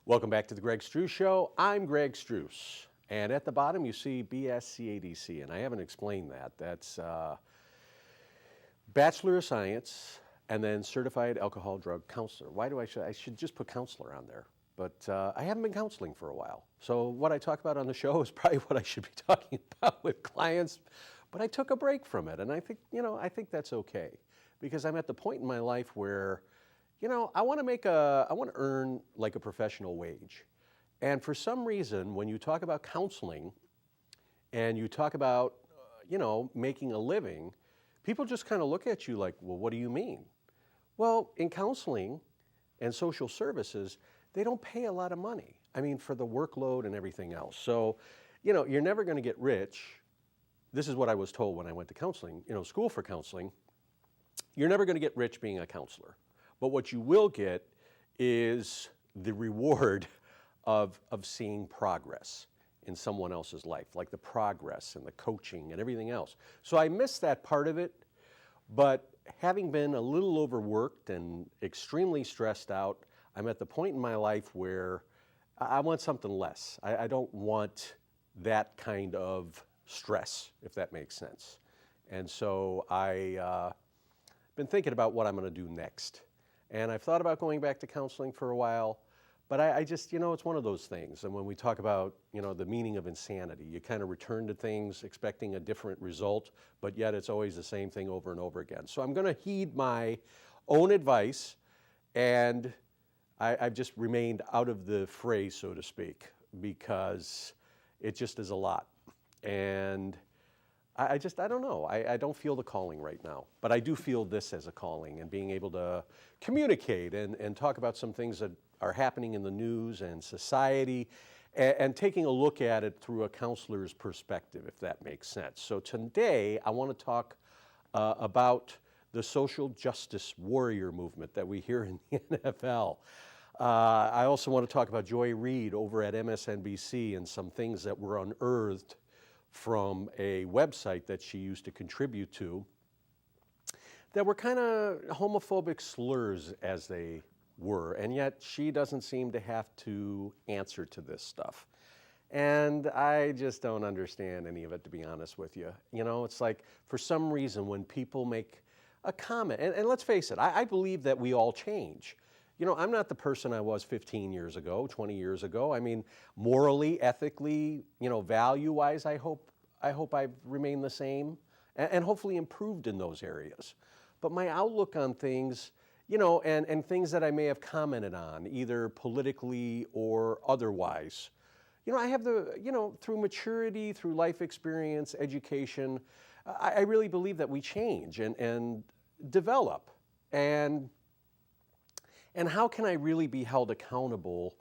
Welcome back to the Greg Struss Show. I'm Greg Struss, and at the bottom you see BSCADC, and I haven't explained that. That's Bachelor of Science and then Certified Alcohol Drug Counselor. Why do I should just put counselor on there, but I haven't been counseling for a while. So what I talk about on the show is probably what I should be talking about with clients, but I took a break from it, and I think that's okay, because I'm at the point in my life where I want to earn like a professional wage. And for some reason, when you talk about counseling and you talk about, making a living, people just kind of look at you like, well, what do you mean? Well, in counseling and social services, they don't pay a lot of money. I mean, for the workload and everything else. So, you're never going to get rich. This is what I was told when I went to counseling, school for counseling. You're never going to get rich being a counselor. But what you will get is the reward of seeing progress in someone else's life, like the progress and the coaching and everything else. So I missed that part of it, but having been a little overworked and extremely stressed out, I'm at the point in my life where I want something less. I don't want that kind of stress, if that makes sense. And so I've been thinking about what I'm going to do next. And I've thought about going back to counseling for a while, but I just, it's one of those things. And when we talk about, the meaning of insanity, you kind of return to things expecting a different result, but yet it's always the same thing over and over again. So I'm going to heed my own advice, and I've just remained out of the fray, so to speak, because it just is a lot. And I don't know. I don't feel the calling right now, but I do feel this as a calling, and being able to communicate and talk about some things that are happening in the news and society, and taking a look at it through a counselor's perspective, if that makes sense. So today I want to talk about the social justice warrior movement that we hear in the NFL. I also want to talk about Joy Reid over at MSNBC and some things that were unearthed from a website that she used to contribute to that were kind of homophobic slurs, as they were, and yet she doesn't seem to have to answer to this stuff. And I just don't understand any of it, to be honest with you. It's like, for some reason, when people make a comment, and let's face it, I believe that we all change. I'm not the person I was 15 years ago, 20 years ago. I mean, morally, ethically, value-wise, I hope I've remained the same and hopefully improved in those areas. But my outlook on things, and things that I may have commented on, either politically or otherwise, I have through maturity, through life experience, education, I really believe that we change and develop. And how can I really be held accountable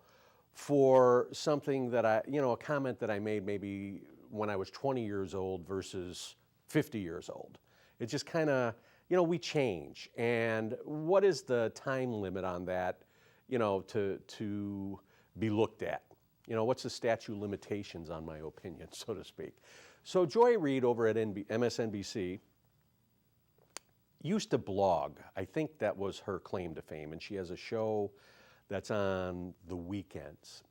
for something that a comment that I made maybe when I was 20 years old versus 50 years old? It just kind of, we change. And what is the time limit on that, to be looked at? What's the statute of limitations on my opinion, so to speak? So Joy Reid over at MSNBC used to blog. I think that was her claim to fame, and she has a show that's on the weekends.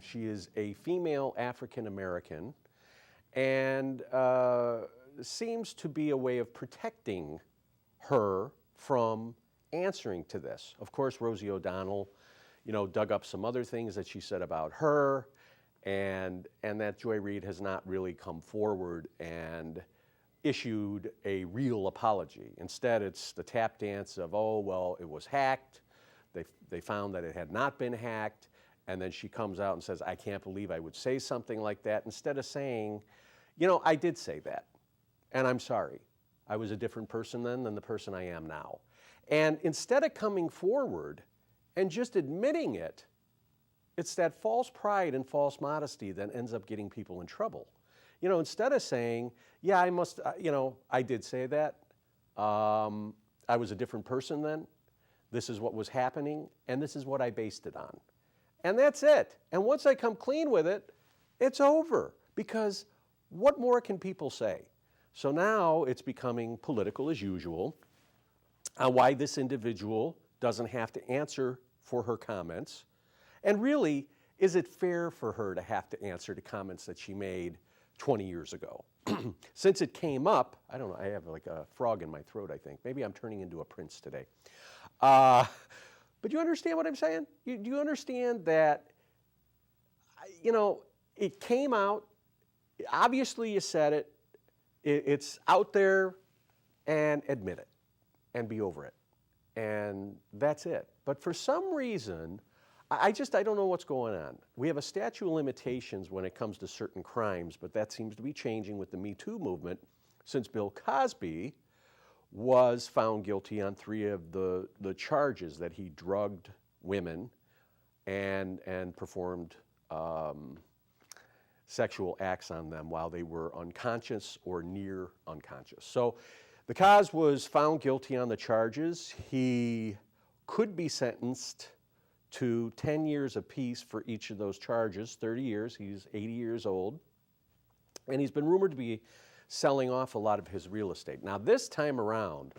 She is a female African American, and seems to be a way of protecting her from answering to this. Of course, Rosie O'Donnell, dug up some other things that she said about her, and that Joy Reid has not really come forward and issued a real apology. Instead, it's the tap dance of, oh, well, it was hacked. They found that it had not been hacked. And then she comes out and says, I can't believe I would say something like that. Instead of saying, I did say that, and I'm sorry. I was a different person then than the person I am now. And instead of coming forward and just admitting it, it's that false pride and false modesty that ends up getting people in trouble. Instead of saying, yeah, I did say that, I was a different person then. This is what was happening, and this is what I based it on. And that's it. And once I come clean with it, it's over. Because what more can people say? So now it's becoming political as usual on why this individual doesn't have to answer for her comments. And really, is it fair for her to have to answer to comments that she made 20 years ago? Since it came up, I don't know, I have like a frog in my throat, I think. Maybe I'm turning into a prince today. But you understand what I'm saying? Do you understand that, you know, it came out, obviously you said it, it's out there, and admit it, and be over it. And that's it. But for some reason, I don't know what's going on. We have a statute of limitations when it comes to certain crimes, but that seems to be changing with the Me Too movement since Bill Cosby was found guilty on 3 of the charges that he drugged women and performed sexual acts on them while they were unconscious or near unconscious. So the Cos was found guilty on the charges. He could be sentenced to 10 years apiece for each of those charges, 30 years. He's 80 years old. And he's been rumored to be selling off a lot of his real estate. Now, this time around,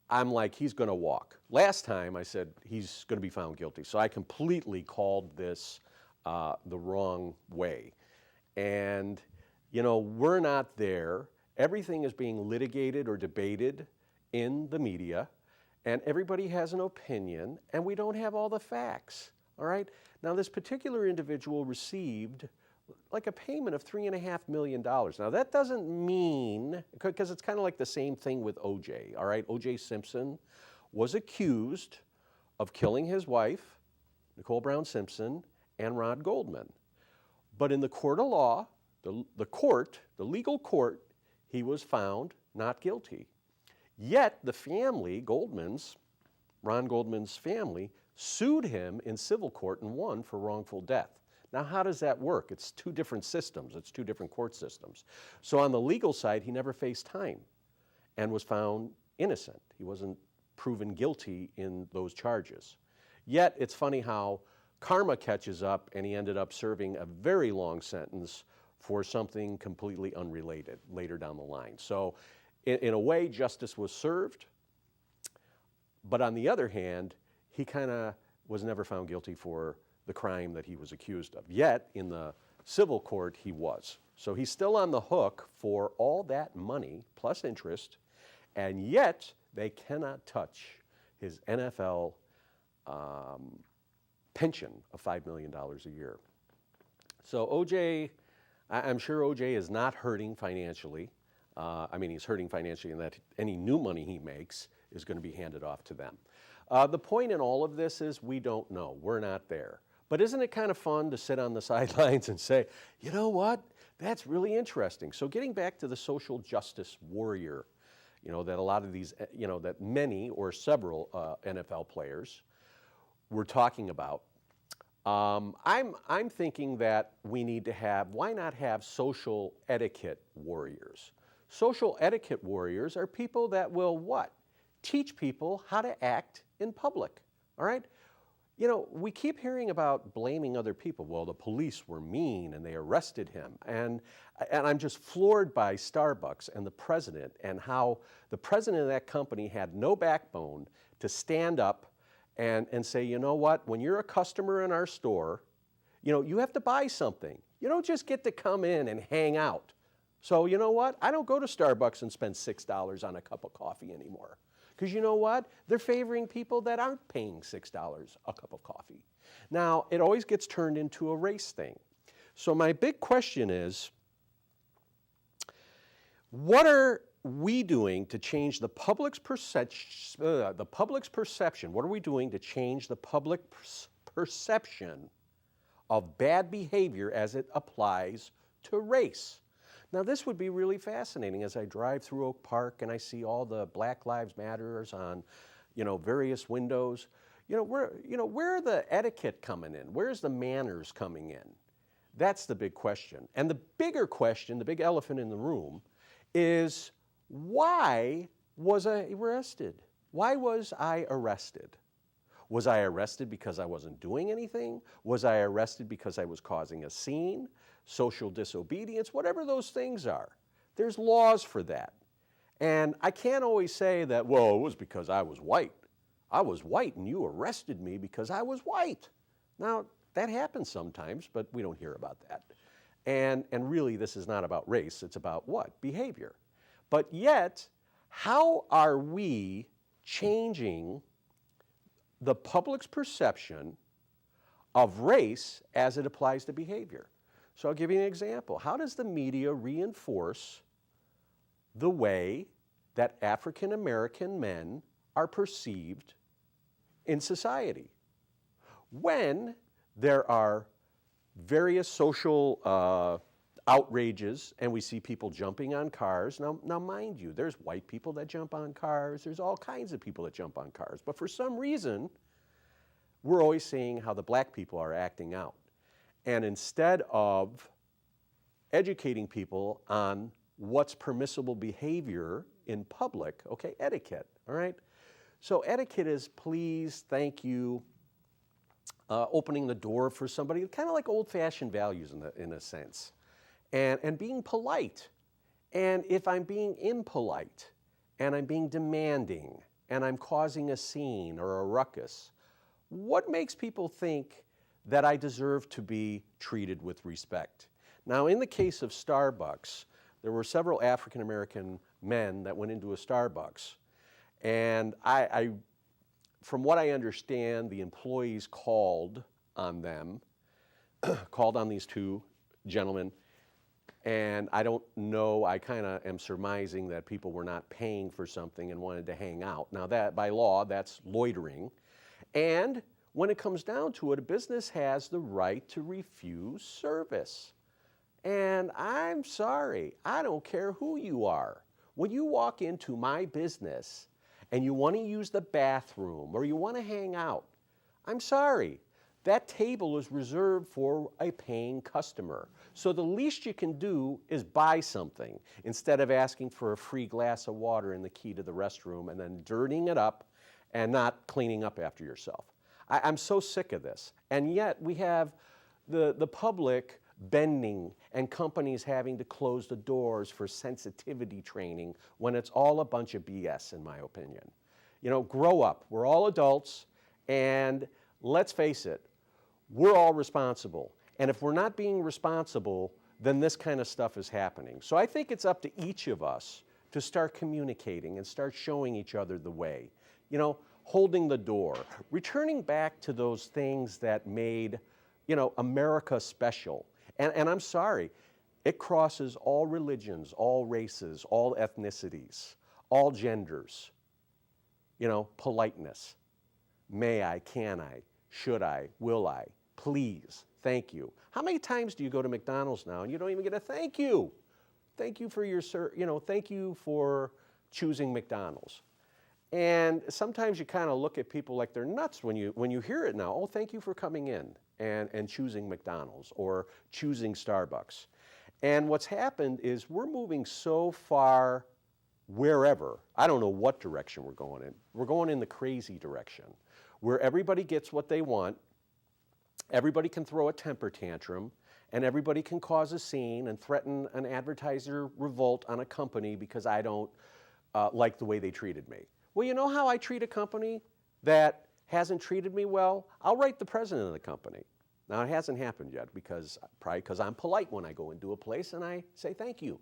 I'm like, he's going to walk. Last time, I said he's going to be found guilty. So I completely called this the wrong way. And, you know, we're not there. Everything is being litigated or debated in the media. And everybody has an opinion, and we don't have all the facts, all right? Now, this particular individual received like a payment of $3.5 million. Now, that doesn't mean, because it's kind of like the same thing with O.J., all right? O.J. Simpson was accused of killing his wife, Nicole Brown Simpson, and Ron Goldman. But in the court of law, the legal court, he was found not guilty. Yet the family, Ron Goldman's family, sued him in civil court and won for wrongful death. Now, how does that work? It's 2 different systems. It's 2 different court systems. So on the legal side, he never faced time and was found innocent. He wasn't proven guilty in those charges. Yet it's funny how karma catches up, and he ended up serving a very long sentence for something completely unrelated later down the line. So in a way, justice was served, but on the other hand, he kind of was never found guilty for the crime that he was accused of. Yet, in the civil court, he was. So he's still on the hook for all that money, plus interest, and yet they cannot touch his NFL pension of $5 million a year. So OJ, I'm sure OJ is not hurting financially. I mean, he's hurting financially in that any new money he makes is going to be handed off to them. The point in all of this is we don't know. We're not there. But isn't it kind of fun to sit on the sidelines and say, you know what, that's really interesting. So getting back to the social justice warrior, you know, that a lot of these, you know, that many or several NFL players were talking about, I'm thinking that we need to have, why not have social etiquette warriors? Social etiquette warriors are people that will what? Teach people how to act in public, all right? You know, we keep hearing about blaming other people. Well, the police were mean and they arrested him. And I'm just floored by Starbucks and the president and how the president of that company had no backbone to stand up and say, you know what, when you're a customer in our store, you know, you have to buy something. You don't just get to come in and hang out. So you know what? I don't go to Starbucks and spend $6 on a cup of coffee anymore. Because you know what? They're favoring people that aren't paying $6 a cup of coffee. Now, it always gets turned into a race thing. So my big question is, what are we doing to change the public's perception? What are we doing to change the public perception of bad behavior as it applies to race? Now, this would be really fascinating as I drive through Oak Park and I see all the Black Lives Matters on, you know, various windows. Where are the etiquette coming in? Where's the manners coming in? That's the big question. And the bigger question, the big elephant in the room, is why was I arrested? Why was I arrested? Was I arrested because I wasn't doing anything? Was I arrested because I was causing a scene, social disobedience, whatever those things are? There's laws for that. And I can't always say that, well, it was because I was white. I was white and you arrested me because I was white. Now, that happens sometimes, but we don't hear about that. And really, this is not about race. It's about what? Behavior. But yet, how are we changing the public's perception of race as it applies to behavior? So I'll give you an example. How does the media reinforce the way that African American men are perceived in society? When there are various social outrages and we see people jumping on cars. Now mind you, there's white people that jump on cars, there's all kinds of people that jump on cars, but for some reason, we're always seeing how the black people are acting out. And instead of educating people on what's permissible behavior in public, okay, etiquette, all right? So etiquette is please, thank you, opening the door for somebody, kind of like old-fashioned values in a sense. And being polite. And if I'm being impolite, and I'm being demanding, and I'm causing a scene or a ruckus, what makes people think that I deserve to be treated with respect? Now, in the case of Starbucks, there were several African American men that went into a Starbucks. And from what I understand, the employees called on them, called on these two gentlemen, and I don't know, I kind of am surmising that people were not paying for something and wanted to hang out. Now that, by law, that's loitering. And when it comes down to it, a business has the right to refuse service. And I'm sorry, I don't care who you are. When you walk into my business and you want to use the bathroom or you want to hang out, I'm sorry, that table is reserved for a paying customer. So the least you can do is buy something instead of asking for a free glass of water and the key to the restroom and then dirtying it up and not cleaning up after yourself. I'm so sick of this. And yet we have the public bending and companies having to close the doors for sensitivity training when it's all a bunch of BS, in my opinion. You know, grow up. We're all adults, and let's face it, we're all responsible. And if we're not being responsible, then this kind of stuff is happening. So I think it's up to each of us to start communicating and start showing each other the way. You know, holding the door, returning back to those things that made, you know, America special. And I'm sorry, it crosses all religions, all races, all ethnicities, all genders. You know, politeness. May I, can I, should I, will I, please, thank you. How many times do you go to McDonald's now and you don't even get a thank you? Thank you for your, thank you for choosing McDonald's. And sometimes you kind of look at people like they're nuts when you hear it now. Oh, thank you for coming in and choosing McDonald's or choosing Starbucks. And what's happened is we're moving so far wherever. I don't know what direction we're going in. We're going in the crazy direction where everybody gets what they want, everybody can throw a temper tantrum, and everybody can cause a scene and threaten an advertiser revolt on a company because I don't like the way they treated me. Well, you know how I treat a company that hasn't treated me well? I'll write the president of the company. Now, it hasn't happened yet probably because I'm polite when I go into a place and I say thank you.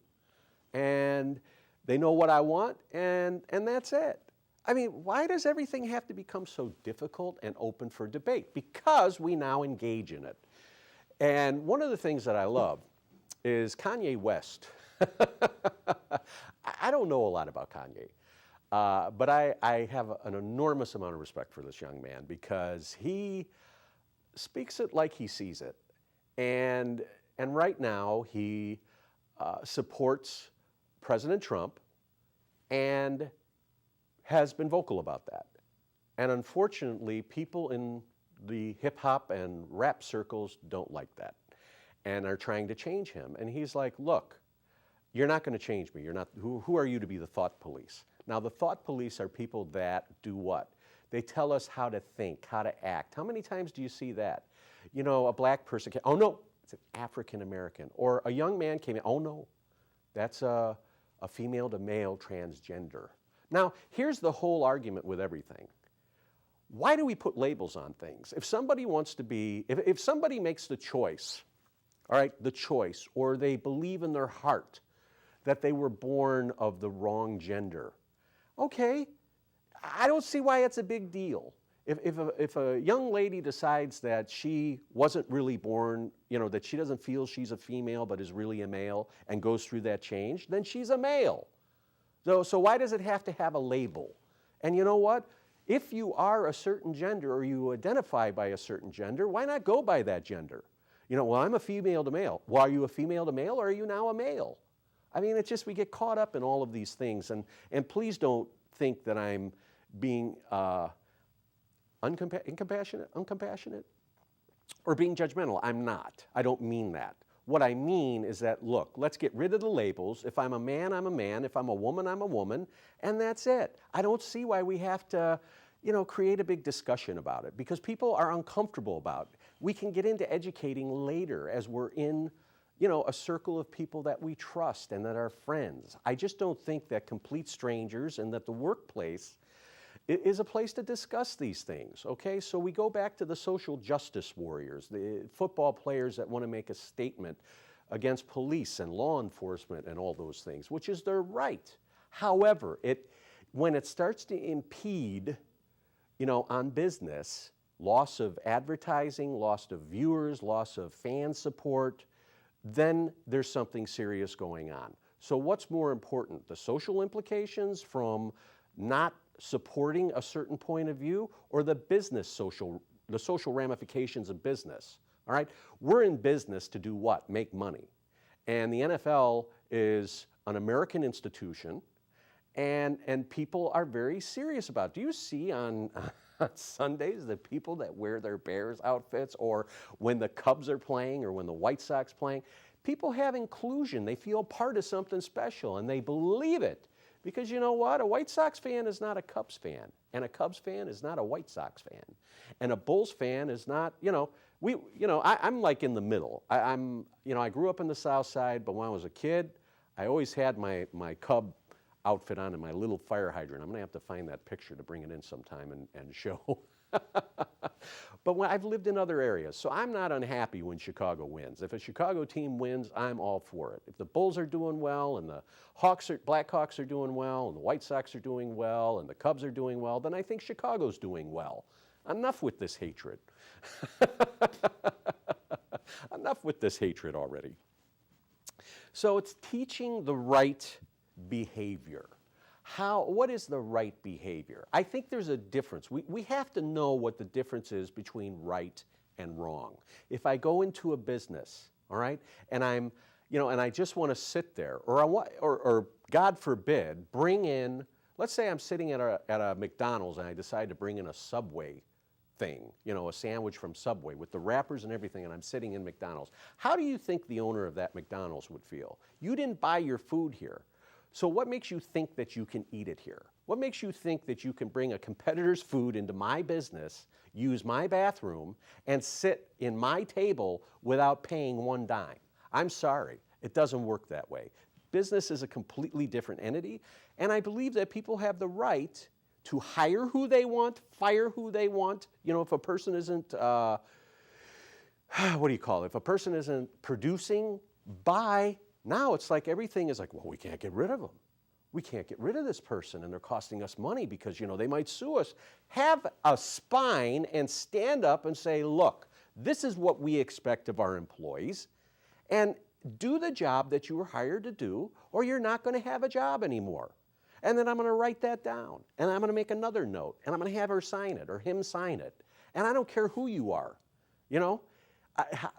And they know what I want, and that's it. I mean, why does everything have to become so difficult and open for debate? Because we now engage in it. And one of the things that I love is Kanye West. I don't know a lot about Kanye. But I have an enormous amount of respect for this young man because he speaks it like he sees it. And right now he supports President Trump and has been vocal about that. And unfortunately, people in the hip hop and rap circles don't like that and are trying to change him. And he's like, look, you're not going to change me. You're not. Who are you to be the thought police? Now, the thought police are people that do what? They tell us how to think, how to act. How many times do you see that? You know, a black person oh no, it's an African American. Or a young man came in, oh no, that's a female to male transgender. Now, here's the whole argument with everything. Why do we put labels on things? If somebody wants to be, if somebody makes the choice, all right, the choice, or they believe in their heart that they were born of the wrong gender, okay, I don't see why it's a big deal. If a young lady decides that she wasn't really born, you know, that she doesn't feel she's a female but is really a male and goes through that change, then she's a male. So why does it have to have a label? And you know what? If you are a certain gender or you identify by a certain gender, why not go by that gender? You know, well, I'm a female to male. Well, are you a female to male or are you now a male? I mean, it's just we get caught up in all of these things. And please don't think that I'm being uncompassionate, or being judgmental. I'm not. I don't mean that. What I mean is that, look, let's get rid of the labels. If I'm a man, I'm a man. If I'm a woman, I'm a woman. And that's it. I don't see why we have to, you know, create a big discussion about it because people are uncomfortable about it. We can get into educating later as we're in, you know, a circle of people that we trust and that are friends. I just don't think that complete strangers and that the workplace is a place to discuss these things, okay? So we go back to the social justice warriors, the football players that want to make a statement against police and law enforcement and all those things, which is their right. However, when it starts to impede, you know, on business, loss of advertising, loss of viewers, loss of fan support, then there's something serious going on. So what's more important, the social implications from not supporting a certain point of view or the social ramifications of business, all right? We're in business to do what? Make money. And the NFL is an American institution and people are very serious about it. Do you see on Sundays the people that wear their Bears outfits or when the Cubs are playing or when the White Sox playing? People have inclusion. They feel part of something special and they believe it. Because you know what? A White Sox fan is not a Cubs fan, and a Cubs fan is not a White Sox fan, and a Bulls fan is not. You know, I'm like in the middle. I grew up in the South Side, but when I was a kid, I always had my Cub outfit on and my little fire hydrant. I'm gonna have to find that picture to bring it in sometime and show. But I've lived in other areas, so I'm not unhappy when Chicago wins. If a Chicago team wins, I'm all for it. If the Bulls are doing well, and the Blackhawks are doing well, and the White Sox are doing well, and the Cubs are doing well, then I think Chicago's doing well. Enough with this hatred. Enough with this hatred already. So it's teaching the right behavior. What is the right behavior? I think there's a difference. We have to know what the difference is between right and wrong. If I go into a business, all right, and and I just want to sit there, or God forbid, bring in, let's say I'm sitting at a McDonald's and I decide to bring in a Subway thing, you know, a sandwich from Subway with the wrappers and everything, and I'm sitting in McDonald's. How do you think the owner of that McDonald's would feel? You didn't buy your food here. So what makes you think that you can eat it here? What makes you think that you can bring a competitor's food into my business, use my bathroom, and sit in my table without paying one dime? I'm sorry, it doesn't work that way. Business is a completely different entity, and I believe that people have the right to hire who they want, fire who they want. You know, if a person isn't, if a person isn't producing, buy. Now it's like everything is like, well, we can't get rid of them. We can't get rid of this person and they're costing us money because, you know, they might sue us. Have a spine and stand up and say, look, this is what we expect of our employees and do the job that you were hired to do or you're not going to have a job anymore. And then I'm going to write that down and I'm going to make another note and I'm going to have her sign it or him sign it. And I don't care who you are, you know.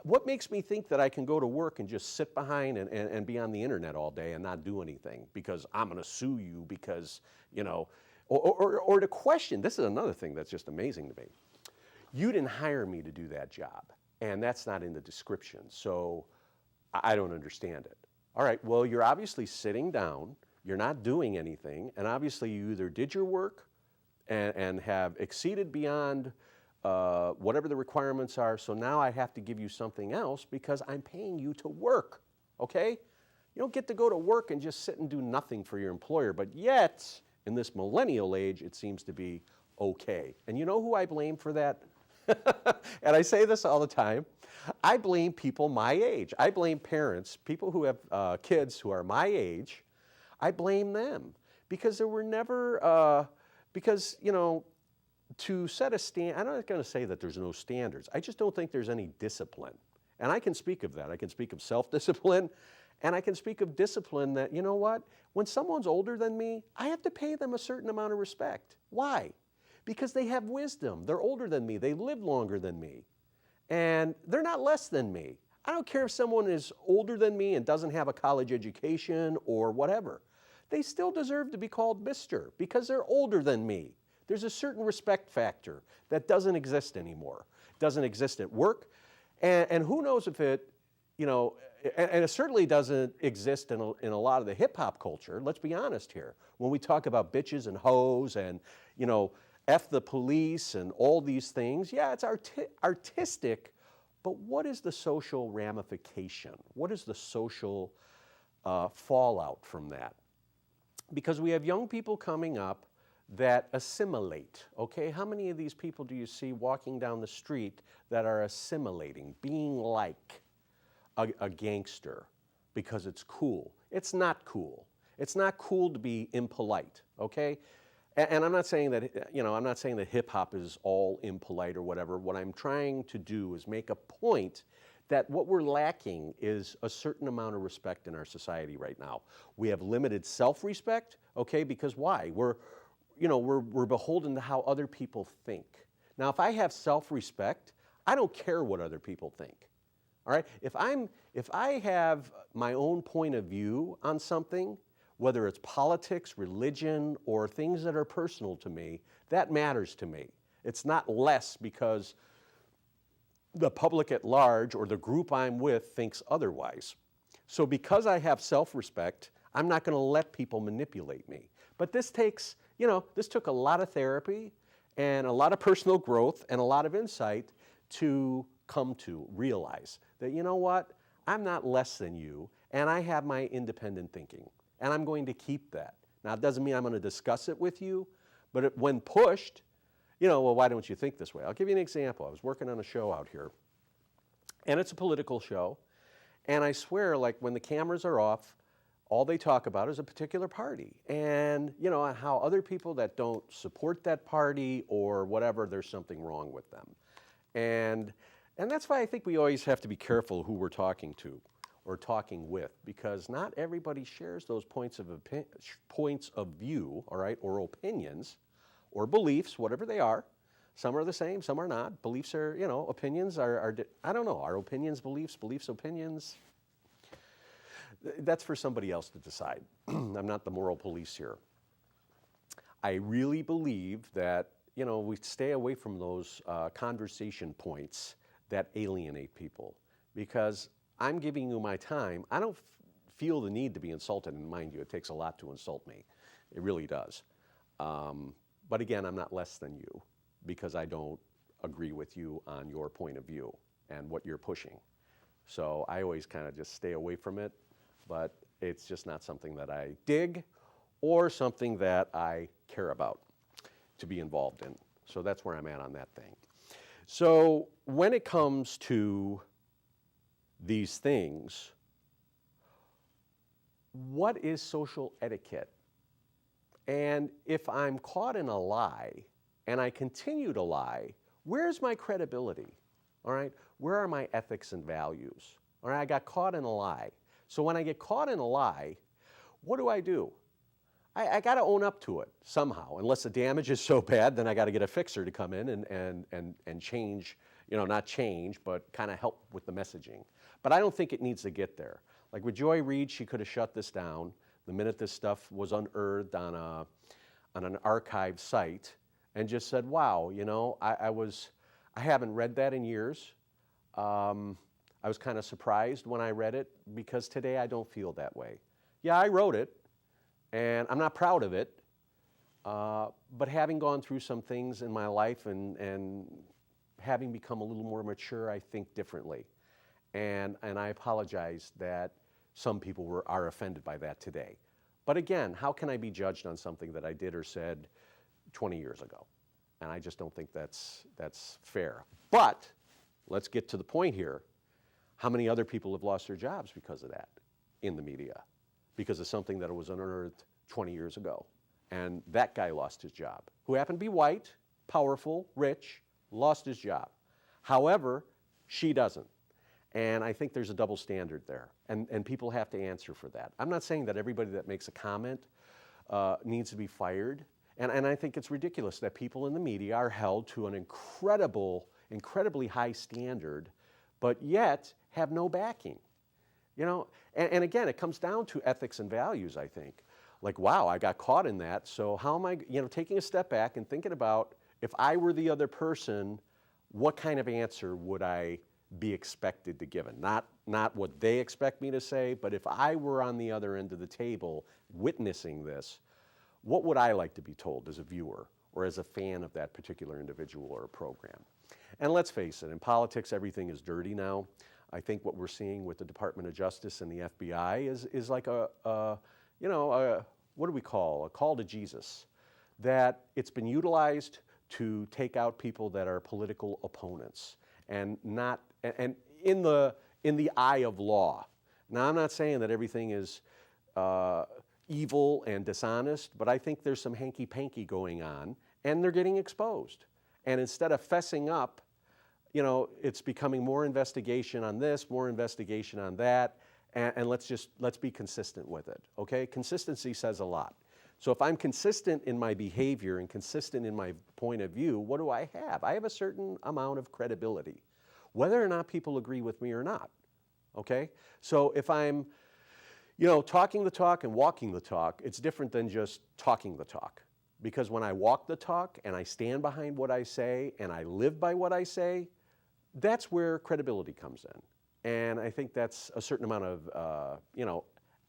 What makes me think that I can go to work and just sit behind and be on the internet all day and not do anything because I'm going to sue you because, you know, or to question, this is another thing that's just amazing to me. You didn't hire me to do that job, and that's not in the description, so I don't understand it. All right, well, you're obviously sitting down you're not doing anything, and obviously you either did your work and have exceeded beyond whatever the requirements are, so now I have to give you something else because I'm paying you to work, okay? You don't get to go to work and just sit and do nothing for your employer, but yet, in this millennial age, it seems to be okay. And you know who I blame for that? And I say this all the time. I blame people my age. I blame parents, people who have kids who are my age. I blame them because there were never, because, you know, to set a stand, I'm not going to say that there's no standards. I just don't think there's any discipline. And I can speak of that. I can speak of self-discipline, and I can speak of discipline that, you know what, when someone's older than me, I have to pay them a certain amount of respect. Why? Because they have wisdom. They're older than me. They live longer than me. And they're not less than me. I don't care if someone is older than me and doesn't have a college education or whatever. They still deserve to be called Mr. because they're older than me. There's a certain respect factor that doesn't exist anymore. It doesn't exist at work. And who knows if it, you know, and it certainly doesn't exist in a lot of the hip hop culture. Let's be honest here. When we talk about bitches and hoes and, you know, F the police and all these things, yeah, it's artistic, but what is the social ramification? What is the social fallout from that? Because we have young people coming up that assimilate, okay? How many of these people do you see walking down the street that are assimilating, being like a gangster because it's cool? It's not cool. It's not cool to be impolite, okay? And I'm not saying that, you know, I'm not saying that hip hop is all impolite or whatever. What I'm trying to do is make a point that what we're lacking is a certain amount of respect in our society right now. We have limited self-respect, okay, because why? We're beholden to how other people think. Now, if I have self-respect, I don't care what other people think. All right? If I have my own point of view on something, whether it's politics, religion, or things that are personal to me, that matters to me. It's not less because the public at large or the group I'm with thinks otherwise. So because I have self-respect, I'm not going to let people manipulate me. But this takes, you know, this took a lot of therapy and a lot of personal growth and a lot of insight to come to realize that, you know what, I'm not less than you, and I have my independent thinking, and I'm going to keep that. Now, it doesn't mean I'm going to discuss it with you, but when pushed, you know, well, why don't you think this way? I'll give you an example. I was working on a show out here, and it's a political show, and I swear, like, when the cameras are off, all they talk about is a particular party, and, you know, how other people that don't support that party or whatever, there's something wrong with them. And that's why I think we always have to be careful who we're talking to or talking with, because not everybody shares those points of view, all right, or opinions or beliefs, whatever they are. Some are the same, some are not. Beliefs are, you know, opinions are I don't know, are opinions beliefs, beliefs opinions? That's for somebody else to decide. I'm not the moral police here. I really believe that, you know, we stay away from those conversation points that alienate people, because I'm giving you my time. I don't feel the need to be insulted, and mind you, it takes a lot to insult me. It really does. But again, I'm not less than you because I don't agree with you on your point of view and what you're pushing. So I always kind of just stay away from it, but it's just not something that I dig or something that I care about to be involved in. So that's where I'm at on that thing. So when it comes to these things, what is social etiquette? And if I'm caught in a lie and I continue to lie, where's my credibility? All right? Where are my ethics and values? All right, I got caught in a lie. So when I get caught in a lie, what do? I got to own up to it somehow. Unless the damage is so bad, then I got to get a fixer to come in and change, you know, not change, but kind of help with the messaging. But I don't think it needs to get there. Like with Joy Reid, she could have shut this down the minute this stuff was unearthed on an archive site and just said, wow, you know, I haven't read that in years. I was kind of surprised when I read it because today I don't feel that way. Yeah, I wrote it, And I'm not proud of it, but having gone through some things in my life and having become a little more mature, I think differently. And I apologize that some people are offended by that today. But again, how can I be judged on something that I did or said 20 years ago? And I just don't think that's fair. But let's get to the point here. How many other people have lost their jobs because of that in the media? Because of something that was unearthed 20 years ago. And that guy lost his job, who happened to be white, powerful, rich, lost his job. However, she doesn't. And I think there's a double standard there. And people have to answer for that. I'm not saying that everybody that makes a comment needs to be fired. And I think it's ridiculous that people in the media are held to an incredibly high standard, but yet have no backing. You know, and again, it comes down to ethics and values, I think. Like, wow, I got caught in that, so how am I, taking a step back and thinking about, if I were the other person, what kind of answer would I be expected to give? Not what they expect me to say, but if I were on the other end of the table witnessing this, what would I like to be told as a viewer or as a fan of that particular individual or program? And let's face it, in politics, everything is dirty now. I think what we're seeing with the Department of Justice and the FBI is like what do we call? A call to Jesus. That it's been utilized to take out people that are political opponents and in the eye of law. Now, I'm not saying that everything is evil and dishonest, but I think there's some hanky-panky going on, and they're getting exposed. And instead of fessing up, it's becoming more investigation on this, more investigation on that, and let's be consistent with it, okay? Consistency says a lot. So if I'm consistent in my behavior and consistent in my point of view, what do I have? I have a certain amount of credibility, whether or not people agree with me or not, okay? So if I'm, talking the talk and walking the talk, it's different than just talking the talk. Because when I walk the talk and I stand behind what I say and I live by what I say, that's where credibility comes in. And I think that's a certain amount of,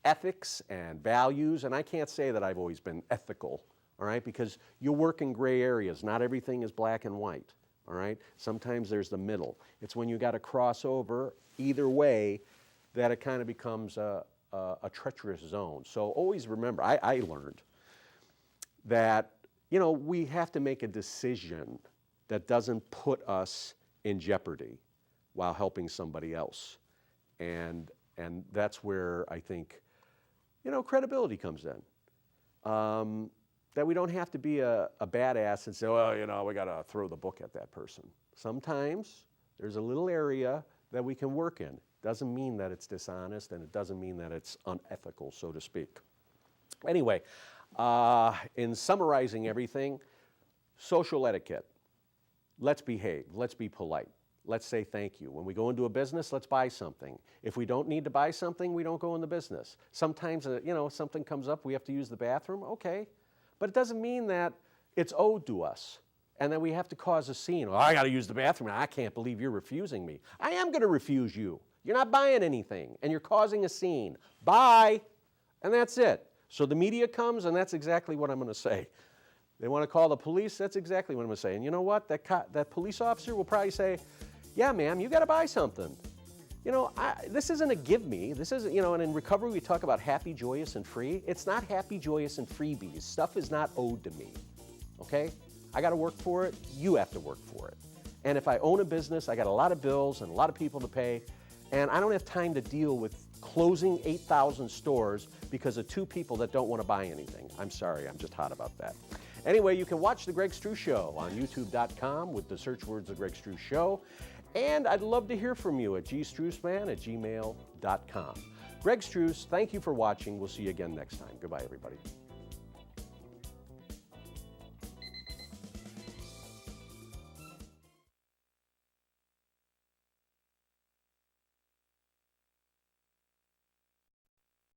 ethics and values. And I can't say that I've always been ethical, all right? Because you work in gray areas. Not everything is black and white, all right? Sometimes there's the middle. It's when you got to cross over either way that it kind of becomes a treacherous zone. So always remember, I learned that, we have to make a decision that doesn't put us in jeopardy while helping somebody else. And that's where I think, credibility comes in. That we don't have to be a badass and say, well, we got to throw the book at that person. Sometimes there's a little area that we can work in. Doesn't mean that it's dishonest, and it doesn't mean that it's unethical, so to speak. Anyway, in summarizing everything, social etiquette. Let's behave. Let's be polite. Let's say thank you. When we go into a business, let's buy something. If we don't need to buy something, we don't go in the business. Sometimes, something comes up, we have to use the bathroom, okay. But it doesn't mean that it's owed to us and that we have to cause a scene. Oh, I got to use the bathroom. I can't believe you're refusing me. I am going to refuse you. You're not buying anything, and you're causing a scene. Bye, and that's it. So the media comes, and that's exactly what I'm going to say. They want to call the police, that's exactly what I'm going to say. And you know what? That police officer will probably say, yeah, ma'am, you got to buy something. This isn't a give me. This isn't, and in recovery we talk about happy, joyous, and free. It's not happy, joyous, and freebies. Stuff is not owed to me, okay? I got to work for it. You have to work for it. And if I own a business, I got a lot of bills and a lot of people to pay, and I don't have time to deal with closing 8,000 stores because of 2 people that don't want to buy anything. I'm sorry, I'm just hot about that. Anyway, you can watch The Greg Struss Show on youtube.com with the search words The Greg Struss Show. And I'd love to hear from you at gstrussman@gmail.com. Greg Struss, thank you for watching. We'll see you again next time. Goodbye, everybody.